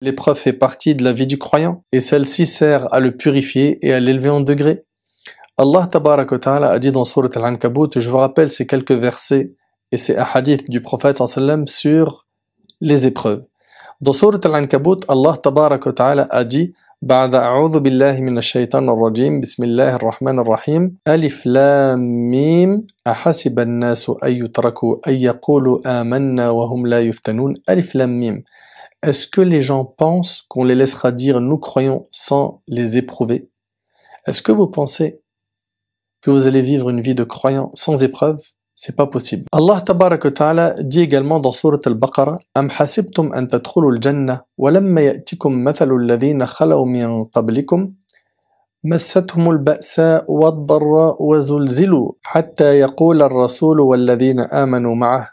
L'épreuve fait partie de la vie du croyant et celle-ci sert à le purifier et à l'élever en degré. Allah tabaraka wa ta'ala a dit dans Sourate Al-Ankabut, je vous rappelle ces quelques versets et ces hadiths du prophète sallam sur les épreuves. Dans Sourate Al-Ankabut, Allah tabaraka wa ta'ala a dit بعد أعوذ بالله من الشيطان الرجيم بسم الله الرحمن الرحيم ألف لام ميم أحسب الناس أن يتركوا أن يقولوا آمنا وهم لا يفتنون ألف لام ميم. Est-ce que les gens pensent qu'on les laissera dire nous croyons sans les éprouver? Est-ce que vous pensez que vous allez vivre une vie de croyant sans épreuve? C'est pas possible. Allah tabarak wa ta'ala dit également dans Sourate Al-Baqarah Am hasibtum an tadkhulul al-jannah wa lamma ya'tikum mathalul ladhina khalaw min qablikum massathumul ba'sa wad-dharra wa zulzilu hatta yaqula ar-rasulu wal ladhina amanu ma'ah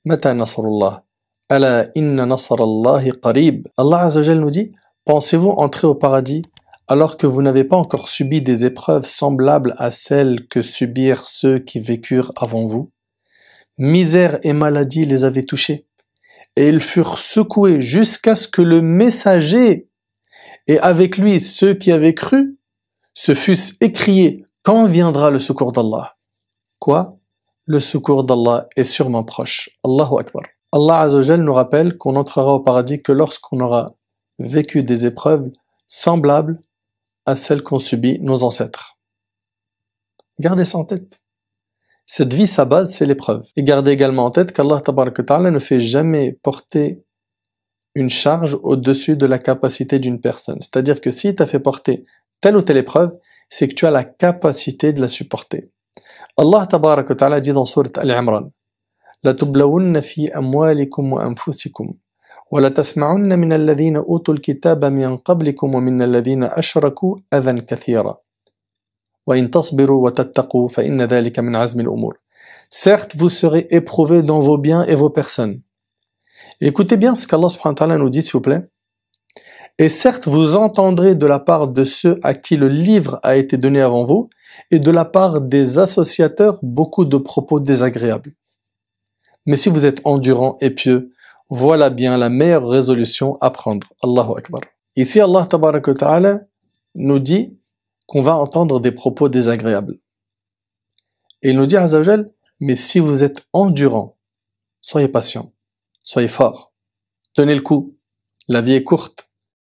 mata nasrullah ala inna nasrallahi qarib. Allah Azza wa Jalla nous dit pensez-vous entrer au paradis alors que vous n'avez pas encore subi des épreuves semblables à celles que subirent ceux qui vécurent avant vous? Misère et maladie les avaient touchés, et ils furent secoués jusqu'à ce que le messager, et avec lui ceux qui avaient cru, se fussent écriés, quand viendra le secours d'Allah? Quoi? Le secours d'Allah est sûrement proche. Allahu Akbar. Allah Azza wa Jalla nous rappelle qu'on entrera au paradis que lorsqu'on aura vécu des épreuves semblables à celles qu'ont subies nos ancêtres. Gardez ça en tête. Cette vie, sa base, c'est l'épreuve. Et gardez également en tête qu'Allah tabaraka wa ta'ala ne fait jamais porter une charge au-dessus de la capacité d'une personne. C'est-à-dire que si t'a fait porter telle ou telle épreuve, c'est que tu as la capacité de la supporter. Allah tabaraka wa ta'ala dit dans Sourate Al-Imran La tublawunna fi amwalikum wa anfusikum ولا تسمعن من الذين أوتوا الكتاب من قبلكم ومن الذين أشركوا أذى كثيرا وإن تصبروا وتتقوا فإن ذلك من عزم الأمور. Certes, vous serez éprouvés dans vos biens et vos personnes. Écoutez bien ce qu'Allah subhanahu wa ta'ala nous dit, s'il vous plaît. Et certes, vous entendrez de la part de ceux à qui le livre a été donné avant vous et de la part des associateurs beaucoup de propos désagréables. Mais si vous êtes endurant et pieux, voilà bien la meilleure résolution à prendre. Allahu Akbar. Ici, Allah tabaraka wa ta'ala nous dit qu'on va entendre des propos désagréables. Et il nous dit, Azza wa Jal, mais si vous êtes endurant, soyez patient, soyez fort, tenez le coup, la vie est courte.